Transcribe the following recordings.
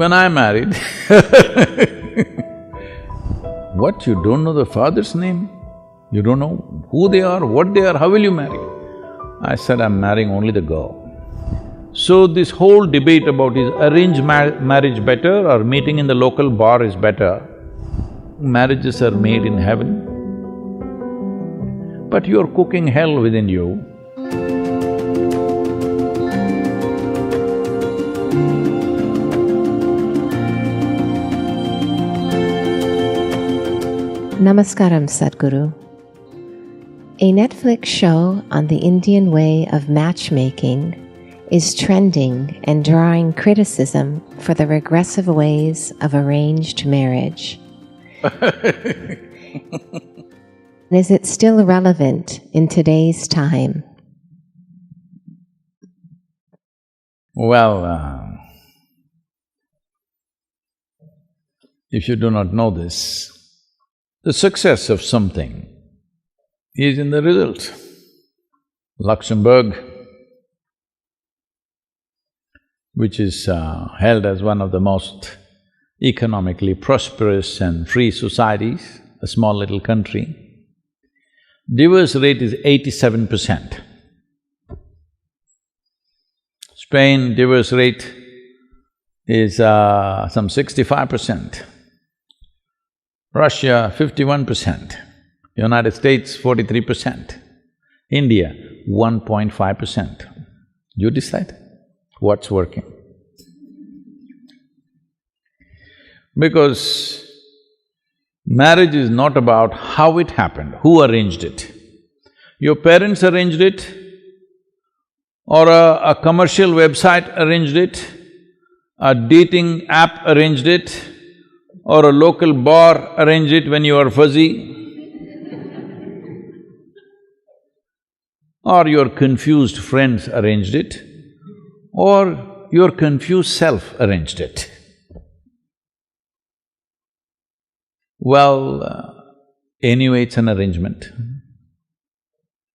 When I married what, you don't know the father's name? You don't know who they are, what they are, how will you marry? I said, I'm marrying only the girl. So this whole debate about is arranged marriage better or meeting in the local bar is better, marriages are made in heaven. But you're cooking hell within you. Namaskaram, Sadhguru. A Netflix show on the Indian way of matchmaking is trending and drawing criticism for the regressive ways of arranged marriage. Is it still relevant in today's time? Well, if you do not know this, the success of something is in the result. Luxembourg, which is held as one of the most economically prosperous and free societies, a small little country, divorce rate is 87%. Spain, divorce rate is some 65%. Russia, 51%. United States, 43%. India, 1.5%. You decide what's working. Because marriage is not about how it happened, who arranged it. Your parents arranged it, or a commercial website arranged it, a dating app arranged it, or a local bar arranged it when you are fuzzy, or your confused friends arranged it, or your confused self arranged it. Well, anyway, it's an arrangement.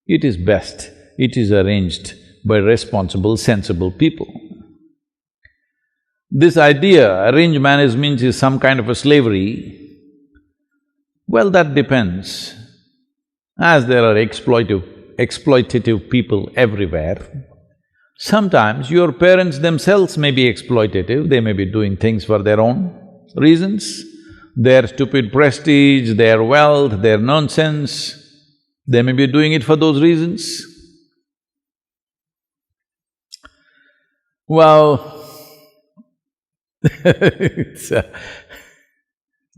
It is best, it is arranged by responsible, sensible people. This idea, arranged marriage means is some kind of a slavery, well, that depends. As there are exploitative people everywhere, sometimes your parents themselves may be exploitative, they may be doing things for their own reasons, their stupid prestige, their wealth, their nonsense, they may be doing it for those reasons. Well,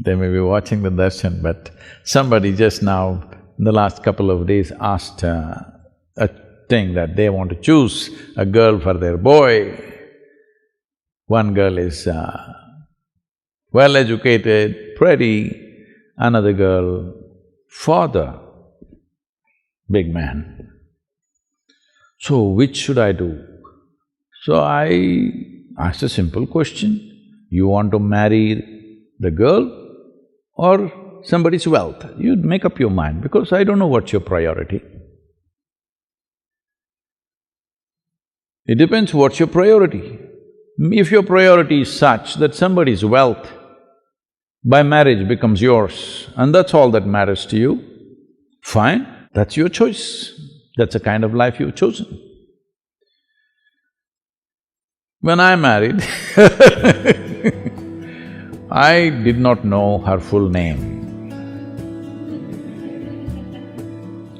they may be watching the darshan, but somebody just now, in the last couple of days, asked a thing that they want to choose a girl for their boy. One girl is well-educated, pretty, another girl, father, big man. So, which should I do? So I asked a simple question, you want to marry the girl or somebody's wealth? You make up your mind, because I don't know what's your priority. It depends what's your priority. If your priority is such that somebody's wealth by marriage becomes yours and that's all that matters to you, fine, that's your choice, that's the kind of life you've chosen. When I married I did not know her full name.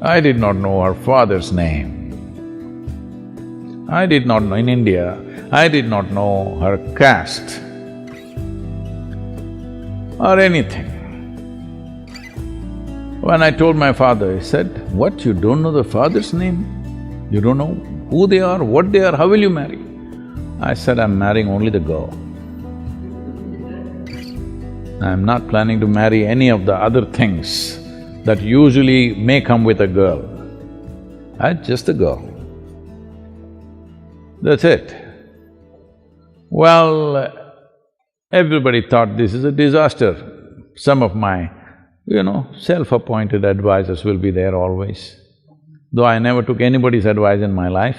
I did not know her father's name. I did not know… in India, I did not know her caste or anything. When I told my father, he said, what, you don't know the father's name? You don't know who they are, what they are, how will you marry? I said, I'm marrying only the girl. I'm not planning to marry any of the other things that usually may come with a girl. Just a girl. That's it. Well, everybody thought this is a disaster. Some of my, self-appointed advisors will be there always. Though I never took anybody's advice in my life,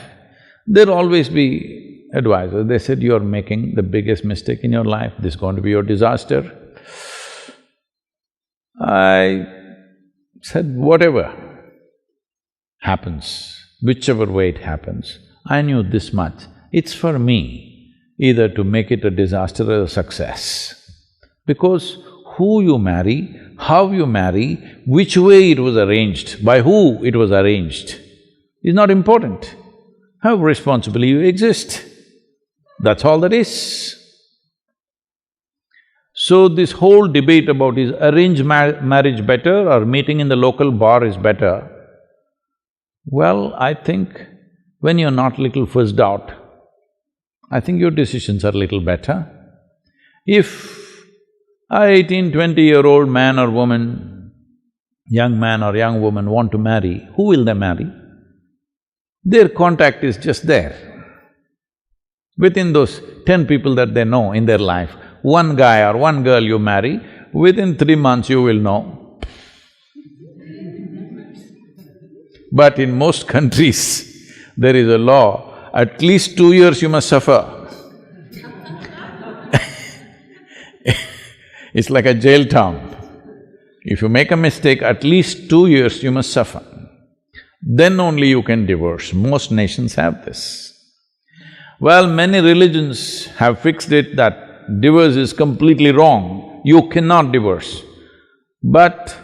there'll always be advisors, they said, "You're making the biggest mistake in your life, this is going to be your disaster." I said, whatever happens, whichever way it happens, I knew this much, it's for me either to make it a disaster or a success. Because who you marry, how you marry, which way it was arranged, by who it was arranged, is not important. How responsibly you exist, that's all that is. So this whole debate about is arranged marriage better or meeting in the local bar is better, well, I think when you're not little fussed out, I think your decisions are little better. If a 18, 20-year-old man or woman, young man or young woman want to marry, who will they marry? Their contact is just there. Within those 10 people that they know in their life, one guy or one girl you marry, within 3 months you will know. But in most countries, there is a law, at least 2 years you must suffer. It's like a jail town. If you make a mistake, at least 2 years you must suffer. Then only you can divorce. Most nations have this. Well, many religions have fixed it that divorce is completely wrong, you cannot divorce. But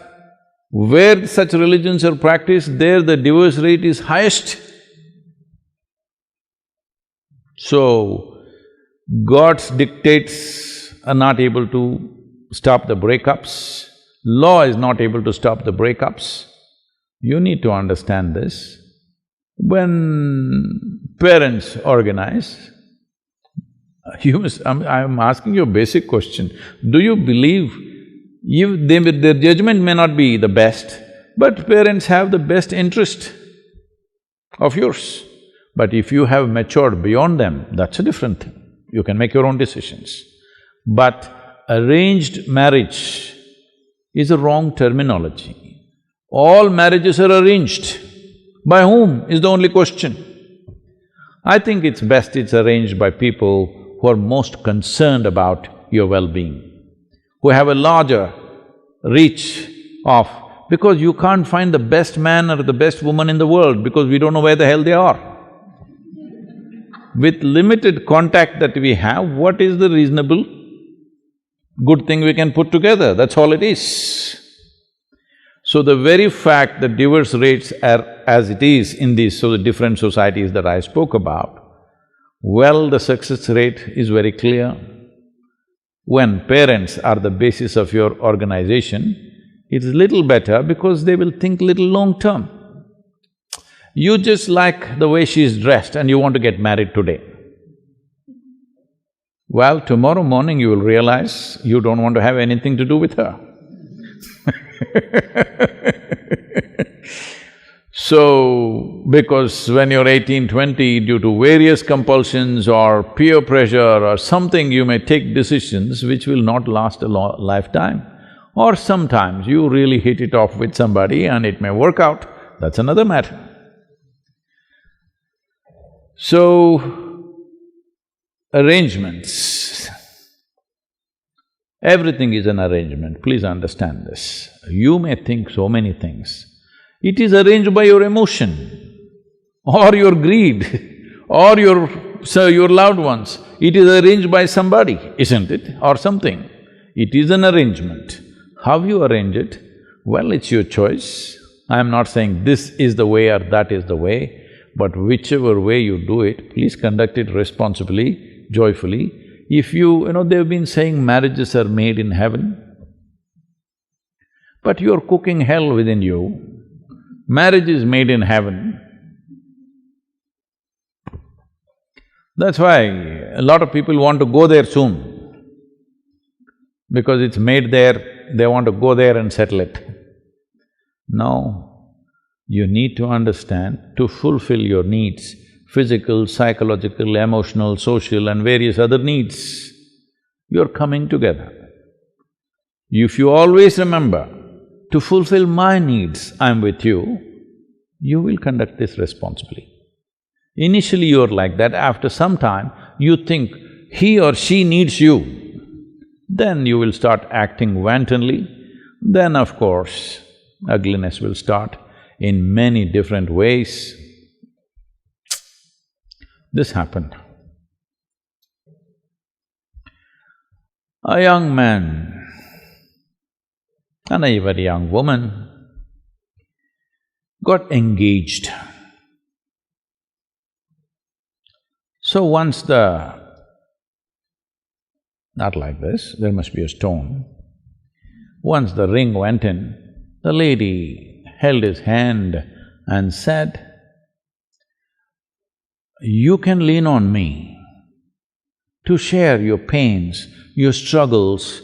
where such religions are practiced, there the divorce rate is highest. So, God's dictates are not able to stop the breakups, law is not able to stop the breakups. You need to understand this. When parents organize, I'm asking you a basic question, do you believe their judgment may not be the best, but parents have the best interest of yours. But if you have matured beyond them, that's a different thing, you can make your own decisions. But arranged marriage is a wrong terminology. All marriages are arranged. By whom is the only question. I think it's best it's arranged by people who are most concerned about your well-being, who have a larger reach of… because you can't find the best man or the best woman in the world because we don't know where the hell they are. With limited contact that we have, what is the reasonable good thing we can put together? That's all it is. So the very fact that divorce rates are as it is in these different societies that I spoke about, well, the success rate is very clear. When parents are the basis of your organization, it's little better because they will think little long-term. You just like the way she's dressed and you want to get married today. Well, tomorrow morning you will realize you don't want to have anything to do with her. So, because when you're 18, 20, due to various compulsions or peer pressure or something, you may take decisions which will not last a lifetime. Or sometimes you really hit it off with somebody and it may work out, that's another matter. So, arrangements, everything is an arrangement, please understand this. You may think so many things. It is arranged by your emotion or your greed or your loved ones. It is arranged by somebody, isn't it? Or something. It is an arrangement. How you arrange it? Well, it's your choice. I am not saying this is the way or that is the way, but whichever way you do it, please conduct it responsibly, joyfully. If they've been saying marriages are made in heaven, but you're cooking hell within you. Marriage is made in heaven. That's why a lot of people want to go there soon. Because it's made there, they want to go there and settle it. No, you need to understand, to fulfill your needs, physical, psychological, emotional, social and various other needs, you're coming together. If you always remember, to fulfill my needs, I'm with you, you will conduct this responsibly. Initially you're like that, after some time you think he or she needs you, then you will start acting wantonly, then of course ugliness will start in many different ways. This happened. A young man and a very young woman got engaged. So once not like this, there must be a stone. Once the ring went in, the lady held his hand and said, "You can lean on me to share your pains, your struggles,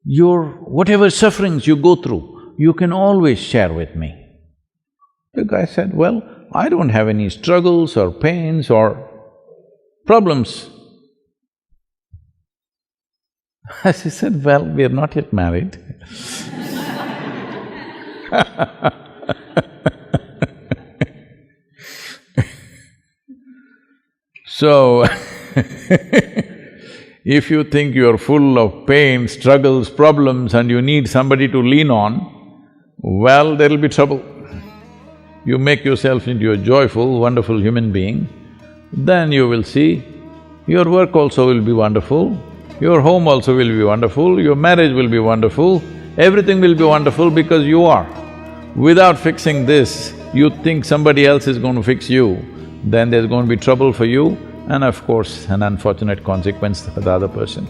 your whatever sufferings you go through, you can always share with me." The guy said, "Well, I don't have any struggles or pains or problems." She said, "Well, we're not yet married." So, if you think you're full of pain, struggles, problems and you need somebody to lean on, well, there'll be trouble. You make yourself into a joyful, wonderful human being, then you will see your work also will be wonderful, your home also will be wonderful, your marriage will be wonderful, everything will be wonderful because you are. Without fixing this, you think somebody else is going to fix you, then there's going to be trouble for you and of course an unfortunate consequence for the other person.